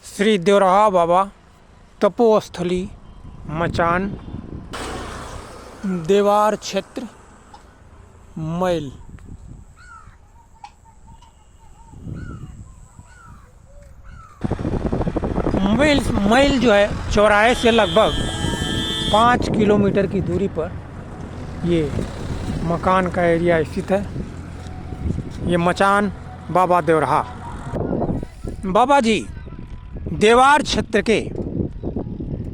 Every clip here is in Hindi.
श्री देवराहा बाबा तपोस्थली मचान देवार क्षेत्र मैल। मैल जो है चौराहे से लगभग 5 किलोमीटर की दूरी पर ये मकान का एरिया स्थित है। ये मचान बाबा देवराहा बाबा जी देवार क्षेत्र के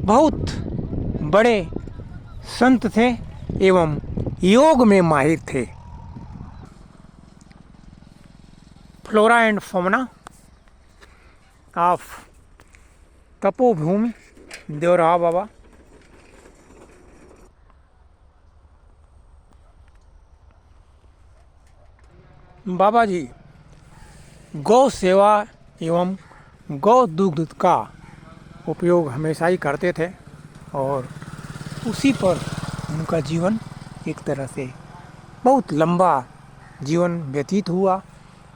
बहुत बड़े संत थे एवं योग में माहिर थे। फ्लोरा एंड फौना ऑफ तपोभूमि देवराहा बाबा। बाबा जी गौ सेवा एवं गौ दुग्ध का उपयोग हमेशा ही करते थे और उसी पर उनका जीवन एक तरह से बहुत लंबा जीवन व्यतीत हुआ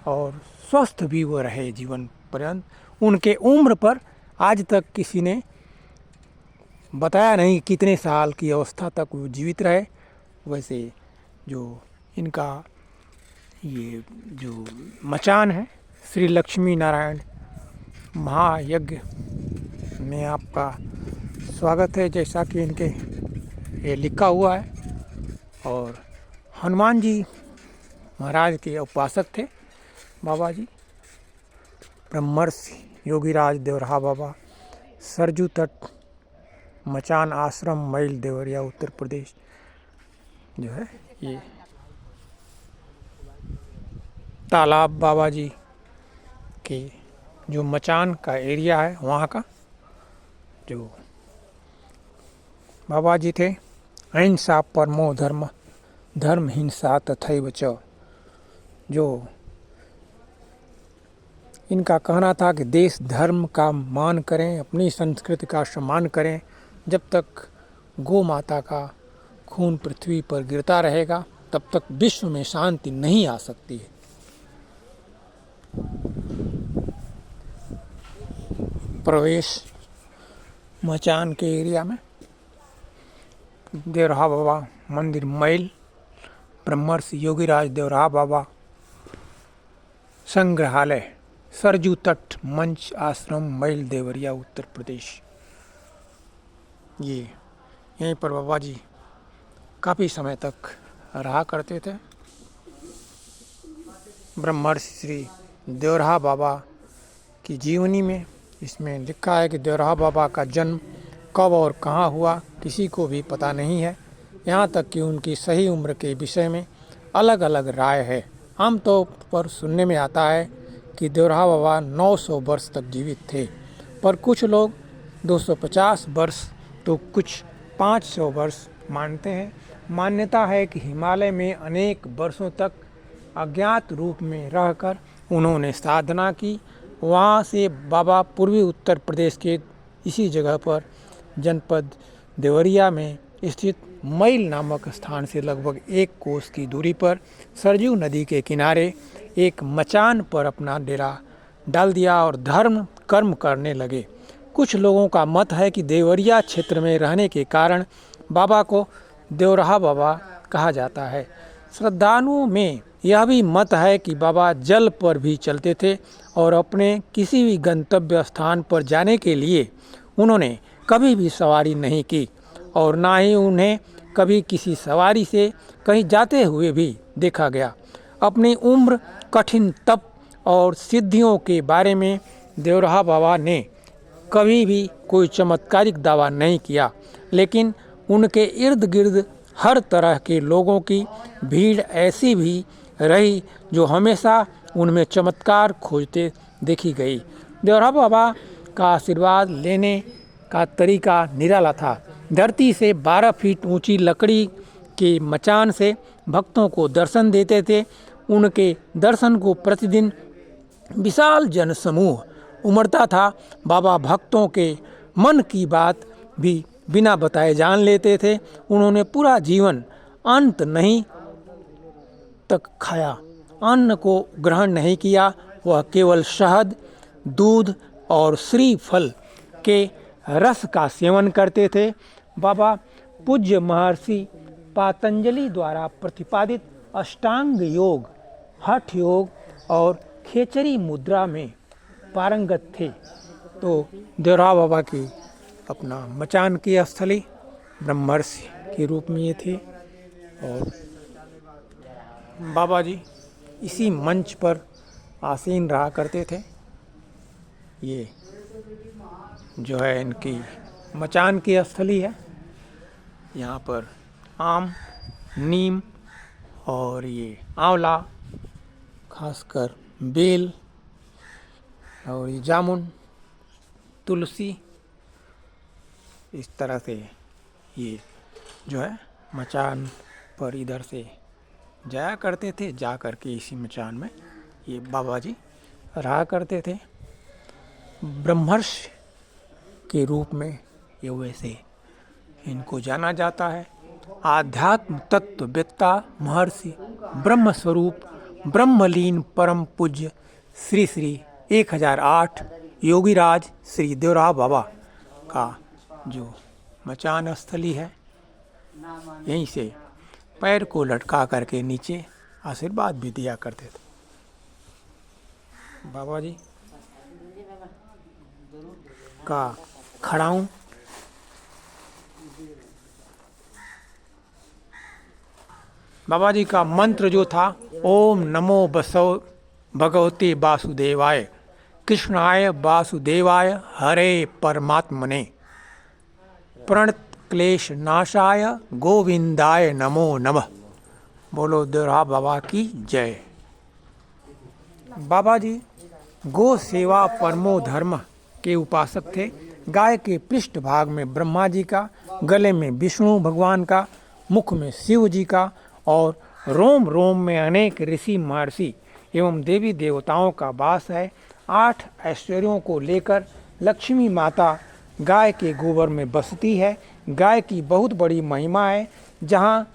और स्वस्थ भी वो रहे जीवन पर्यंत। उनके उम्र पर आज तक किसी ने बताया नहीं कितने साल की अवस्था तक वो जीवित रहे। वैसे जो इनका ये जो मचान है श्री लक्ष्मी नारायण महायज्ञ में आपका स्वागत है, जैसा कि इनके ये लिखा हुआ है। और हनुमान जी महाराज के उपासक थे बाबा जी। ब्रह्मर्षि योगीराज देवराहा बाबा, सरजू तट मचान आश्रम मैल देवरिया उत्तर प्रदेश जो है ये तालाब बाबा जी के जो मचान का एरिया है वहाँ का जो बाबा जी थे। अहिंसा परमो धर्म धर्म हिंसा तथैव च। जो इनका कहना था कि देश धर्म का मान करें, अपनी संस्कृति का सम्मान करें। जब तक गौ माता का खून पृथ्वी पर गिरता रहेगा तब तक विश्व में शांति नहीं आ सकती है। प्रवेश मचान के एरिया में देवराहा बाबा मंदिर मैल, ब्रह्मर्षि योगीराज देवराहा बाबा संग्रहालय, सरजू तट मंच आश्रम मैल देवरिया उत्तर प्रदेश। ये यहीं पर बाबा जी काफ़ी समय तक रहा करते थे। ब्रह्मर्षि श्री देवराहा बाबा की जीवनी में इसमें लिखा है कि देवराहा बाबा का जन्म कब और कहाँ हुआ किसी को भी पता नहीं है। यहाँ तक कि उनकी सही उम्र के विषय में अलग अलग राय है। आमतौर पर सुनने में आता है कि देवराहा बाबा 900 वर्ष तक जीवित थे, पर कुछ लोग 250 वर्ष तो कुछ 500 वर्ष मानते हैं। मान्यता है कि हिमालय में अनेक वर्षों तक अज्ञात रूप में रहकर उन्होंने साधना की। वहाँ से बाबा पूर्वी उत्तर प्रदेश के इसी जगह पर जनपद देवरिया में स्थित मैल नामक स्थान से लगभग 1 कोस की दूरी पर सरजू नदी के किनारे एक मचान पर अपना डेरा डाल दिया और धर्म कर्म करने लगे। कुछ लोगों का मत है कि देवरिया क्षेत्र में रहने के कारण बाबा को देवराहा बाबा कहा जाता है। श्रद्धालुओं में यह भी मत है कि बाबा जल पर भी चलते थे और अपने किसी भी गंतव्य स्थान पर जाने के लिए उन्होंने कभी भी सवारी नहीं की और ना ही उन्हें कभी किसी सवारी से कहीं जाते हुए भी देखा गया। अपनी उम्र, कठिन तप और सिद्धियों के बारे में देवराहा बाबा ने कभी भी कोई चमत्कारिक दावा नहीं किया, लेकिन उनके इर्द गिर्द हर तरह के लोगों की भीड़ ऐसी भी रही जो हमेशा उनमें चमत्कार खोजते देखी गई। देवराहा बाबा का आशीर्वाद लेने का तरीका निराला था। धरती से 12 फीट ऊंची लकड़ी के मचान से भक्तों को दर्शन देते थे। उनके दर्शन को प्रतिदिन विशाल जनसमूह उमड़ता था। बाबा भक्तों के मन की बात भी बिना बताए जान लेते थे। उन्होंने पूरा जीवन अंत नहीं तक खाया, अन्न को ग्रहण नहीं किया वह केवल शहद, दूध और श्रीफल के रस का सेवन करते थे। बाबा पूज्य महर्षि पातंजलि द्वारा प्रतिपादित अष्टांग योग, हठ योग और खेचरी मुद्रा में पारंगत थे। तो देवराहा बाबा की अपना मचान की स्थली ब्रह्मर्षि के रूप में ये थे। और बाबा जी इसी मंच पर आसीन रहा करते थे। ये जो है इनकी मचान की स्थली है। यहाँ पर आम, नीम और ये आंवला, खासकर बेल और ये जामुन, तुलसी, इस तरह से ये जो है मचान पर इधर से जाया करते थे। जा कर के इसी मचान में ये बाबा जी रहा करते थे। ब्रह्मर्षि के रूप में ये वैसे इनको जाना जाता है। आध्यात्म तत्ववेत्ता महर्षि ब्रह्म स्वरूप ब्रह्मलीन परम पूज्य श्री श्री 1008 योगीराज श्री देवराहा बाबा का जो मचान स्थली है, यहीं से पैर को लटका करके नीचे आशीर्वाद भी दिया करते थे। बाबा जी का खड़ाऊं बाबा जी का मंत्र जो था, ओम नमो बसव भगवते वासुदेवाय, कृष्णाय वासुदेवाय, हरे परमात्मने, प्रणत क्लेश नाशाय, गोविंदाय नमो नमः। बोलो देवराहा बाबा की जय। बाबा जी गो सेवा परमो धर्म के उपासक थे। गाय के पृष्ठ भाग में ब्रह्मा जी का, गले में विष्णु भगवान का, मुख में शिव जी का और रोम रोम में अनेक ऋषि महर्षि एवं देवी देवताओं का वास है। 8 ऐश्वर्यों को लेकर लक्ष्मी माता गाय के गोबर में बसती है। गाय की बहुत बड़ी महिमा है। जहाँ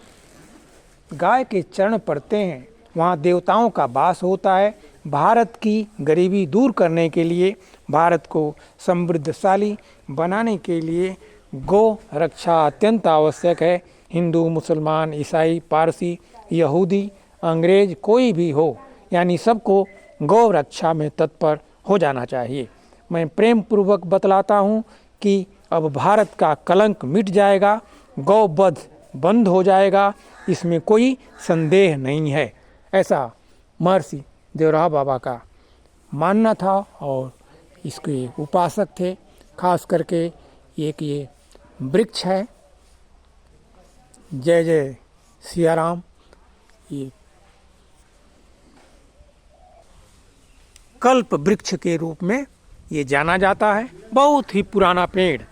गाय के चरण पड़ते हैं वहाँ देवताओं का वास होता है। भारत की गरीबी दूर करने के लिए, भारत को समृद्धशाली बनाने के लिए गो रक्षा अत्यंत आवश्यक है। हिंदू, मुसलमान, ईसाई, पारसी, यहूदी, अंग्रेज कोई भी हो, यानी सबको गौ रक्षा में तत्पर हो जाना चाहिए। मैं प्रेम पूर्वक बतलाता हूँ कि अब भारत का कलंक मिट जाएगा, गौवध बंद हो जाएगा, इसमें कोई संदेह नहीं है। ऐसा महर्षि देवराहा बाबा का मानना था और इसके उपासक थे। खास करके एक ये वृक्ष है, जय जय सिया राम, ये कल्प वृक्ष के रूप में ये जाना जाता है। बहुत ही पुराना पेड़,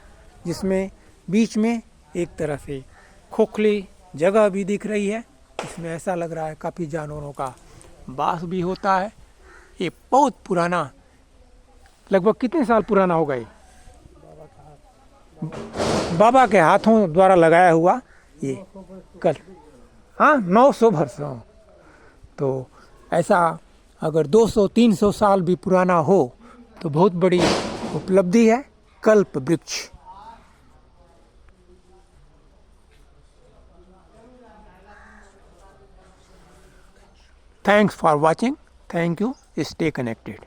जिसमें बीच में एक तरह से खोखली जगह भी दिख रही है। इसमें ऐसा लग रहा है काफ़ी जानवरों का वास भी होता है। ये बहुत पुराना, लगभग कितने साल पुराना होगा ये? बाबा के हाथों द्वारा लगाया हुआ ये कल, हाँ 900 वर्षों। तो ऐसा अगर 200-300 साल भी पुराना हो तो बहुत बड़ी उपलब्धि है। कल्प वृक्ष। Thanks for watching. Thank you. Stay connected.